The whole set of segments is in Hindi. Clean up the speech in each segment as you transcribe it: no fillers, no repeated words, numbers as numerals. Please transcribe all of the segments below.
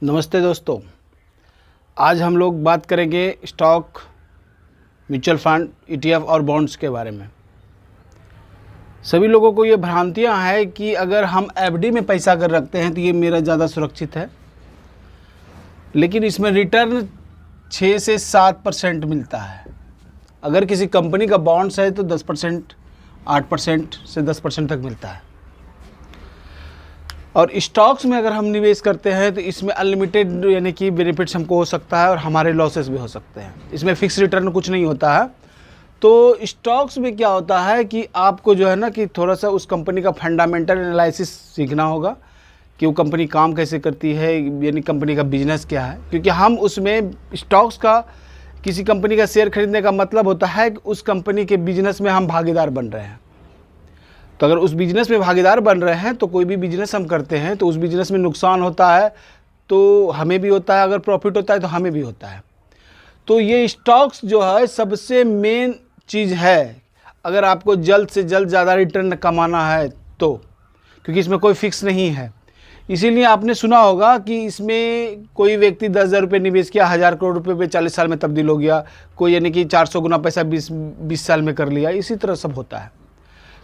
नमस्ते दोस्तों। आज हम लोग बात करेंगे स्टॉक, म्यूचुअल फंड, ईटीएफ और बॉन्ड्स के बारे में। सभी लोगों को ये भ्रांतियां हैं कि अगर हम एफडी में पैसा कर रखते हैं तो ये मेरा ज़्यादा सुरक्षित है, लेकिन इसमें रिटर्न 6 से 7% मिलता है। अगर किसी कंपनी का बॉन्ड्स है तो 10%, 8% से 10% तक मिलता है। और स्टॉक्स में अगर हम निवेश करते हैं तो इसमें अनलिमिटेड यानी कि बेनिफिट्स हमको हो सकता है और हमारे लॉसेस भी हो सकते हैं। इसमें फिक्स रिटर्न कुछ नहीं होता है। तो स्टॉक्स में क्या होता है कि आपको जो है ना कि थोड़ा सा उस कंपनी का फंडामेंटल एनालिसिस सीखना होगा कि वो कंपनी काम कैसे करती है, यानी कंपनी का बिजनेस क्या है। क्योंकि हम उसमें स्टॉक्स का, किसी कंपनी का शेयर खरीदने का मतलब होता है कि उस कंपनी के बिजनेस में हम भागीदार बन रहे हैं। तो अगर उस बिज़नेस में भागीदार बन रहे हैं तो कोई भी बिज़नेस हम करते हैं तो उस बिज़नेस में नुकसान होता है तो हमें भी होता है, अगर प्रॉफिट होता है तो हमें भी होता है। तो ये स्टॉक्स जो है सबसे मेन चीज़ है अगर आपको जल्द से जल्द ज़्यादा रिटर्न कमाना है तो, क्योंकि इसमें कोई फिक्स नहीं है। इसीलिए आपने सुना होगा कि इसमें कोई व्यक्ति 10,000 रुपये निवेश किया, 1,000 करोड़ रुपये पे 40 साल में तब्दील हो गया, कोई यानी कि 400 गुना पैसा 20 साल में कर लिया। इसी तरह सब होता है।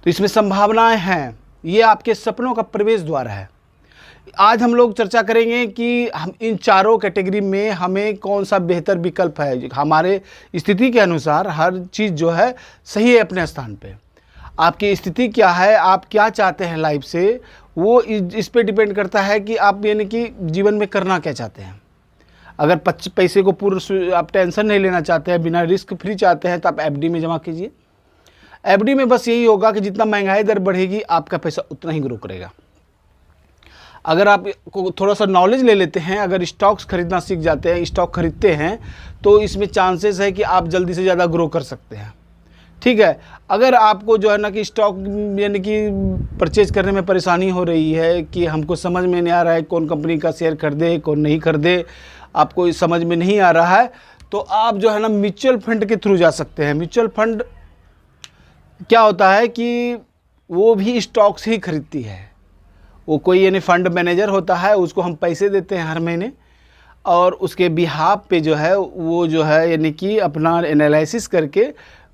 तो इसमें संभावनाएं हैं, ये आपके सपनों का प्रवेश द्वार है। आज हम लोग चर्चा करेंगे कि हम इन चारों कैटेगरी में हमें कौन सा बेहतर विकल्प है। हमारे स्थिति के अनुसार हर चीज़ जो है सही है अपने स्थान पे। आपकी स्थिति क्या है, आप क्या चाहते हैं लाइफ से, वो इस पे डिपेंड करता है कि आप यानी कि जीवन में करना क्या चाहते हैं। अगर पैसे को पूर्ण आप टेंशन नहीं लेना चाहते हैं, बिना रिस्क फ्री चाहते हैं, तो आप एफडी में जमा कीजिए। एफडी में बस यही होगा कि जितना महंगाई दर बढ़ेगी आपका पैसा उतना ही ग्रो करेगा। अगर आप थोड़ा सा नॉलेज ले लेते हैं, अगर स्टॉक्स खरीदना सीख जाते हैं, स्टॉक खरीदते हैं, तो इसमें चांसेस है कि आप जल्दी से ज़्यादा ग्रो कर सकते हैं। ठीक है। अगर आपको जो है ना कि स्टॉक यानी कि परचेज करने में परेशानी हो रही है कि हमको समझ में नहीं आ रहा है कौन कंपनी का शेयर खरीदे कौन नहीं खरीदे, आपको समझ में नहीं आ रहा है, तो आप जो है ना म्यूचुअल फंड के थ्रू जा सकते हैं। म्यूचुअल फंड क्या होता है कि वो भी स्टॉक्स ही खरीदती है। वो कोई यानी फंड मैनेजर होता है, उसको हम पैसे देते हैं हर महीने, और उसके बिहाफ पे जो है वो जो है यानी कि अपना एनालिसिस करके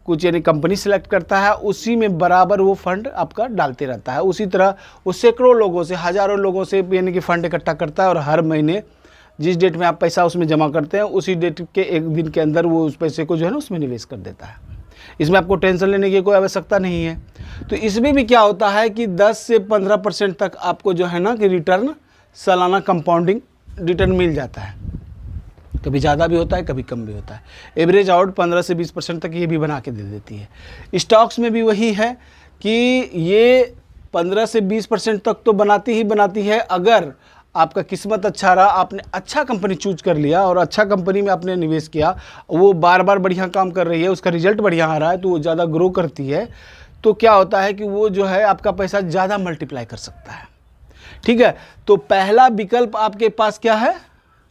कुछ यानी कंपनी सेलेक्ट करता है, उसी में बराबर वो फंड आपका डालते रहता है। उसी तरह वो सैकड़ों लोगों से, हज़ारों लोगों से यानी कि फ़ंड इकट्ठा करता है, और हर महीने जिस डेट में आप पैसा उसमें जमा करते हैं उसी डेट के एक दिन के अंदर वो उस पैसे को जो है ना उसमें निवेश कर देता है। इसमें आपको टेंशन लेने की कोई आवश्यकता नहीं है। तो इसमें भी क्या होता है कि 10 से 15% तक आपको जो है ना कि रिटर्न, सालाना कंपाउंडिंग रिटर्न मिल जाता है। कभी ज़्यादा भी होता है, कभी कम भी होता है। एवरेज आउट 15 से 20% तक ये भी बना के दे देती है। स्टॉक्स में भी वही है कि ये 15 से 20% तक तो बनाती ही बनाती है। अगर आपका किस्मत अच्छा रहा, आपने अच्छा कंपनी चूज कर लिया और अच्छा कंपनी में आपने निवेश किया, वो बार बार बढ़िया काम कर रही है, उसका रिजल्ट बढ़िया आ रहा है, तो वो ज़्यादा ग्रो करती है, तो क्या होता है कि वो जो है आपका पैसा ज़्यादा मल्टीप्लाई कर सकता है। ठीक है। तो पहला विकल्प आपके पास क्या है?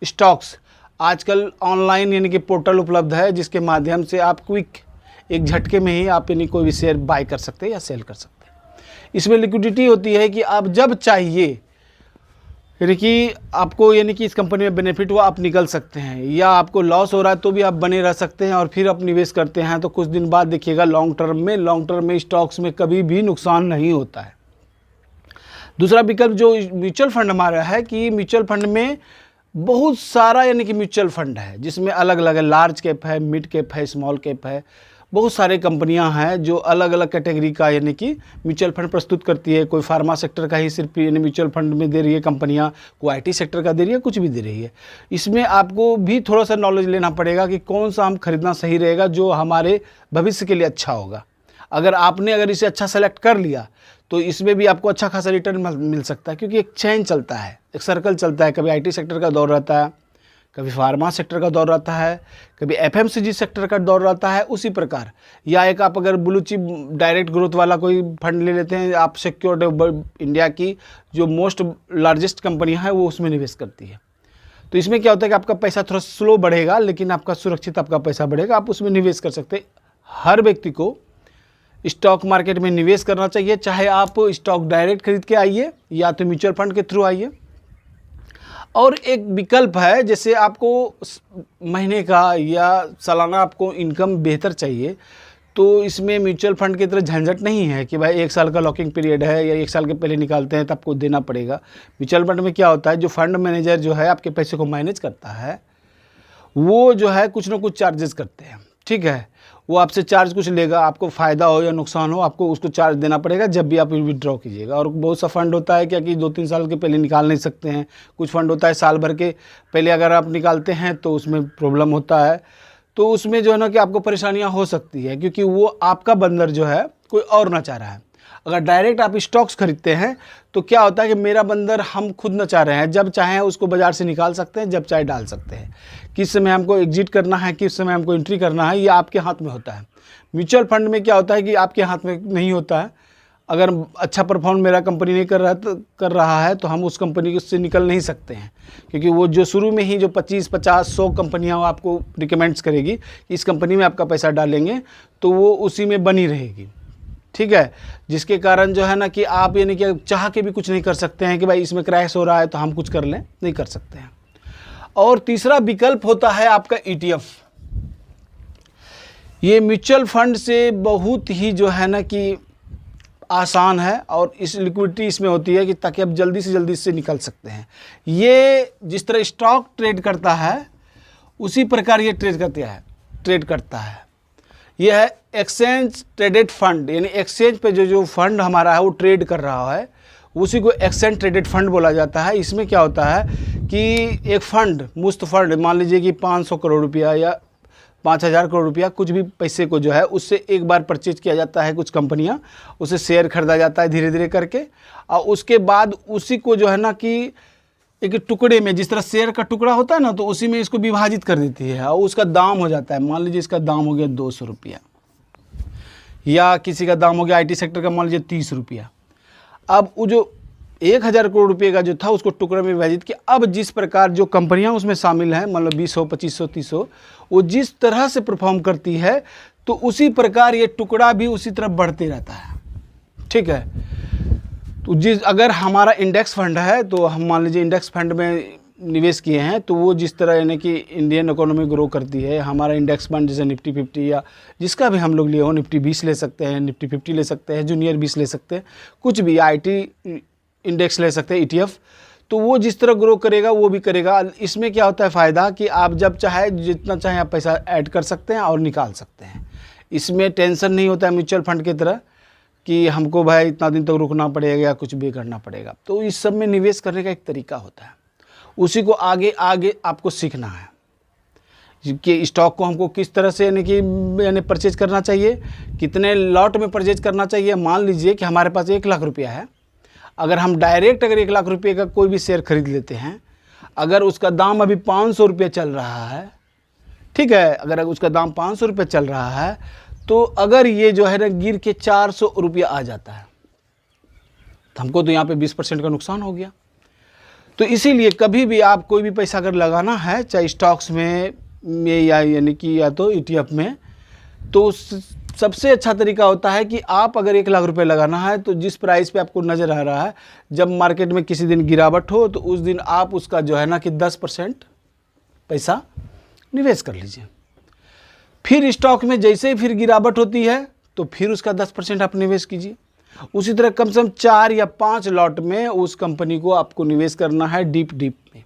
स्टॉक्स। आजकल ऑनलाइन यानी कि पोर्टल उपलब्ध है जिसके माध्यम से आप क्विक एक झटके में ही आप यानी कोई भी शेयर बाय कर सकते हैं या सेल कर सकते हैं। इसमें लिक्विडिटी होती है कि आप जब चाहिए यानी कि आपको यानी कि इस कंपनी में बेनिफिट हुआ आप निकल सकते हैं, या आपको लॉस हो रहा है तो भी आप बने रह सकते हैं और फिर आप निवेश करते हैं तो कुछ दिन बाद देखिएगा लॉन्ग टर्म में स्टॉक्स में कभी भी नुकसान नहीं होता है। दूसरा विकल्प जो म्यूचुअल फंड हमारा है कि म्यूचुअल फंड में बहुत सारा यानी कि म्यूचुअल फंड है जिसमें अलग अलग है, लार्ज कैप है, मिड कैप है, स्मॉल कैप है, बहुत सारे कंपनियां हैं जो अलग अलग कैटेगरी का यानी कि म्यूचुअल फंड प्रस्तुत करती है। कोई फार्मा सेक्टर का ही सिर्फ यानी म्यूचुअल फंड में दे रही है कंपनियां, कोई आईटी सेक्टर का दे रही है, कुछ भी दे रही है। इसमें आपको भी थोड़ा सा नॉलेज लेना पड़ेगा कि कौन सा हम खरीदना सही रहेगा जो हमारे भविष्य के लिए अच्छा होगा। अगर इसे अच्छा सेलेक्ट कर लिया तो इसमें भी आपको अच्छा खासा रिटर्न मिल सकता है, क्योंकि एक चेन चलता है, एक सर्कल चलता है। कभी आईटी सेक्टर का दौर रहता है, कभी फार्मा सेक्टर का दौर रहता है, कभी एफएमसीजी सेक्टर का दौर रहता है। उसी प्रकार या एक आप अगर ब्लू चिप डायरेक्ट ग्रोथ वाला कोई फंड ले लेते हैं, आप सिक्योर्ड इंडिया की जो मोस्ट लार्जेस्ट कंपनियां हैं वो उसमें निवेश करती है। तो इसमें क्या होता है कि आपका पैसा थोड़ा स्लो बढ़ेगा लेकिन आपका सुरक्षित आपका पैसा बढ़ेगा, आप उसमें निवेश कर सकते हैं। हर व्यक्ति को स्टॉक मार्केट में निवेश करना चाहिए, चाहे आप स्टॉक डायरेक्ट खरीद के आइए या तो म्यूचुअल फंड के थ्रू आइए। और एक विकल्प है, जैसे आपको महीने का या सालाना आपको इनकम बेहतर चाहिए, तो इसमें म्यूचुअल फंड की तरह झंझट नहीं है कि भाई 1 साल का लॉकिंग पीरियड है या 1 साल के पहले निकालते हैं तो आपको देना पड़ेगा। म्यूचुअल फंड में क्या होता है, जो फंड मैनेजर जो है आपके पैसे को मैनेज करता है, वो जो है कुछ ना कुछ चार्जेस करते हैं, ठीक है। वो आपसे चार्ज कुछ लेगा, आपको फ़ायदा हो या नुकसान हो, आपको उसको चार्ज देना पड़ेगा जब भी आप विड्रॉ कीजिएगा। और बहुत सा फंड होता है क्या कि 2-3 साल के पहले निकाल नहीं सकते हैं। कुछ फंड होता है साल भर के पहले अगर आप निकालते हैं तो उसमें प्रॉब्लम होता है, तो उसमें जो है ना कि आपको परेशानियां हो सकती है, क्योंकि वो आपका बंदर जो है कोई और ना चाह रहा है। अगर डायरेक्ट आप स्टॉक्स खरीदते हैं तो क्या होता है कि मेरा बंदर हम खुद न चाह रहे हैं, जब चाहें उसको बाज़ार से निकाल सकते हैं, जब चाहे डाल सकते हैं। किस समय हमको एग्जिट करना है, किस समय हमको एंट्री करना है, ये आपके हाथ में होता है। म्यूचुअल फंड में क्या होता है कि आपके हाथ में नहीं होता है। अगर अच्छा परफॉर्म मेरा कंपनी नहीं कर रहा है तो हम उस कंपनी से निकल नहीं सकते हैं, क्योंकि वो जो शुरू में ही जो 25, 50, 100 कंपनियाँ आपको रिकमेंड्स करेगी कि इस कंपनी में आपका पैसा डालेंगे, तो वो उसी में बनी रहेगी, ठीक है। जिसके कारण जो है ना कि आप यानी कि चाह के भी कुछ नहीं कर सकते हैं कि भाई इसमें क्रैश हो रहा है तो हम कुछ कर लें, नहीं कर सकते हैं। और तीसरा विकल्प होता है आपका ETF। ये म्यूचुअल फंड से बहुत ही जो है ना कि आसान है और इस लिक्विडिटी इसमें होती है कि ताकि आप जल्दी से जल्दी इससे निकल सकते हैं। ये जिस तरह स्टॉक ट्रेड करता है उसी प्रकार ये ट्रेड करता है। यह है एक्सचेंज ट्रेडेड फंड, यानी एक्सचेंज पे जो फंड हमारा है वो ट्रेड कर रहा है, उसी को एक्सचेंज ट्रेडेड फंड बोला जाता है। इसमें क्या होता है कि एक फंड, मुफ्त फंड, मान लीजिए कि 500 करोड़ रुपया या 5000 करोड़ रुपया, कुछ भी पैसे को जो है उससे एक बार परचेज किया जाता है। कुछ कंपनियां, उसे शेयर खरीदा जाता है धीरे धीरे करके, और उसके बाद उसी को जो है ना कि एक टुकड़े में, जिस तरह शेयर का टुकड़ा होता है ना, तो उसी में इसको विभाजित कर देती है और उसका दाम हो जाता है। मान लीजिए इसका दाम हो गया 200 रुपया, या किसी का दाम हो गया IT सेक्टर का मान लीजिए 30 रुपया। अब वो जो 1000 करोड़ रुपये का जो था उसको टुकड़े में विभाजित किया। अब जिस प्रकार जो कंपनियां उसमें शामिल हैं, मतलब 20 2500 30, वो जिस तरह से परफॉर्म करती है तो उसी प्रकार ये टुकड़ा भी उसी तरह बढ़ते रहता है, ठीक है। तो अगर हमारा इंडेक्स फंड है तो हम मान लीजिए इंडेक्स फंड में निवेश किए हैं, तो वो जिस तरह यानी कि इंडियन इकोनॉमी ग्रो करती है, हमारा इंडेक्स फंड जैसे निफ्टी 50 या जिसका भी हम लोग लिए हो, निफ्टी 20 ले सकते हैं, निफ्टी 50 ले सकते हैं, जूनियर 20 ले सकते हैं, कुछ भी IT इंडेक्स ले सकते हैं, ETF, तो वो जिस तरह ग्रो करेगा वो भी करेगा। इसमें क्या होता है फ़ायदा कि आप जब चाहे जितना चाहे आप पैसा ऐड कर सकते हैं और निकाल सकते हैं। इसमें टेंशन नहीं होता है म्यूचुअल फंड की तरह कि हमको भाई इतना दिन तक रुकना पड़ेगा या कुछ भी करना पड़ेगा। तो इस सब में निवेश करने का एक तरीका होता है, उसी को आगे आगे आपको सीखना है कि स्टॉक को हमको किस तरह से यानी परचेज करना चाहिए, कितने लॉट में परचेज करना चाहिए। मान लीजिए कि हमारे पास 1 लाख रुपया है, अगर हम डायरेक्ट 1 लाख रुपये का कोई भी शेयर खरीद लेते हैं, अगर उसका दाम अभी 500 रुपये चल रहा है, ठीक है, अगर उसका दाम 500 रुपये चल रहा है, तो अगर ये जो है ना गिर के 400 रुपया आ जाता है तो हमको तो यहाँ पे 20% का नुकसान हो गया। तो इसीलिए कभी भी आप कोई भी पैसा अगर लगाना है, चाहे स्टॉक्स में या यानी कि या तो ETF में, तो सबसे अच्छा तरीका होता है कि आप अगर 1 लाख रुपए लगाना है तो जिस प्राइस पे आपको नज़र आ रहा है, जब मार्केट में किसी दिन गिरावट हो तो उस दिन आप उसका जो है ना कि 10% पैसा निवेश कर लीजिए। फिर स्टॉक में जैसे ही फिर गिरावट होती है तो फिर उसका 10% आप निवेश कीजिए। उसी तरह कम से कम 4 या 5 लॉट में उस कंपनी को आपको निवेश करना है डीप में,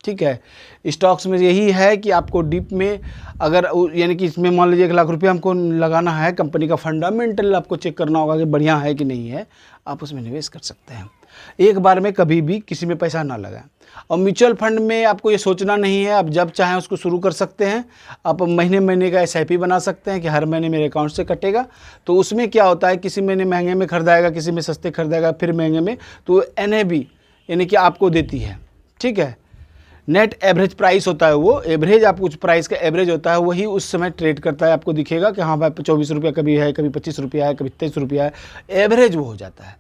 ठीक है। स्टॉक्स में यही है कि आपको डीप में अगर यानी कि इसमें मान लीजिए 1 लाख रुपये हमको लगाना है, कंपनी का फंडामेंटल आपको चेक करना होगा कि बढ़िया है कि नहीं है, आप उसमें निवेश कर सकते हैं। एक बार में कभी भी किसी में पैसा ना लगाएं। और म्यूचुअल फंड में आपको ये सोचना नहीं है, आप जब चाहें उसको शुरू कर सकते हैं। आप महीने महीने का SIP बना सकते हैं कि हर महीने मेरे अकाउंट से कटेगा। तो उसमें क्या होता है, किसी महीने महंगे में खरीदाएगा, किसी में सस्ते खरीदाएगा, फिर महंगे में, तो NAV यानी कि आपको देती है, ठीक है। नेट एवरेज प्राइस होता है, वो एवरेज आप कुछ प्राइस का एवरेज होता है, वही उस समय ट्रेड करता है। आपको दिखेगा कि हाँ भाई 24 रुपया कभी है, कभी 25 रुपया है, कभी 23 रुपया है, एवरेज वो हो जाता है।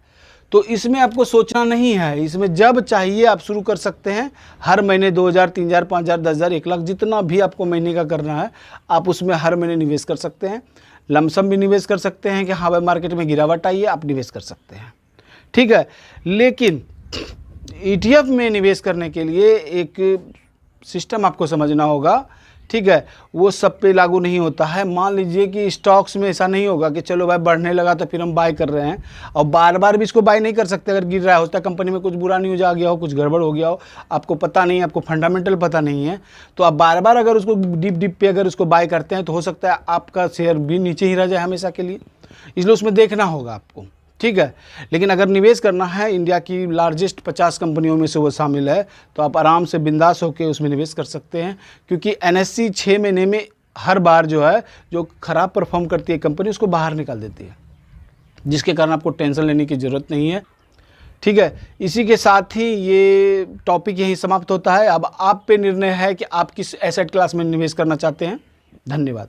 तो इसमें आपको सोचना नहीं है, इसमें जब चाहिए आप शुरू कर सकते हैं। हर महीने 2000, 3000, 5000, 10,000, 1 लाख, जितना भी आपको महीने का करना है आप उसमें हर महीने निवेश कर सकते हैं। लमसम भी निवेश कर सकते हैं कि हाँ भाई मार्केट में गिरावट आई है, आप निवेश कर सकते हैं, ठीक है। लेकिन ETF में निवेश करने के लिए एक सिस्टम आपको समझना होगा, ठीक है। वो सब पे लागू नहीं होता है। मान लीजिए कि स्टॉक्स में ऐसा नहीं होगा कि चलो भाई बढ़ने लगा तो फिर हम बाय कर रहे हैं, और बार बार भी इसको बाय नहीं कर सकते। अगर गिर रहा है, होता है कंपनी में कुछ बुरा न्यूज आ गया हो, कुछ गड़बड़ हो गया हो, आपको पता नहीं, आपको फंडामेंटल पता नहीं है, तो आप बार बार अगर उसको डिप पे अगर उसको बाय करते हैं तो हो सकता है आपका शेयर भी नीचे ही रह जाए हमेशा के लिए। इसलिए उसमें देखना होगा आपको, ठीक है। लेकिन अगर निवेश करना है, इंडिया की लार्जेस्ट 50 कंपनियों में से वो शामिल है, तो आप आराम से बिंदास होकर उसमें निवेश कर सकते हैं। क्योंकि NSE 6 महीने में हर बार जो है, जो ख़राब परफॉर्म करती है कंपनी, उसको बाहर निकाल देती है, जिसके कारण आपको टेंशन लेने की ज़रूरत नहीं है, ठीक है। इसी के साथ ही ये टॉपिक यहीं समाप्त होता है। अब आप पे निर्णय है कि आप किस एसेट क्लास में निवेश करना चाहते हैं। धन्यवाद।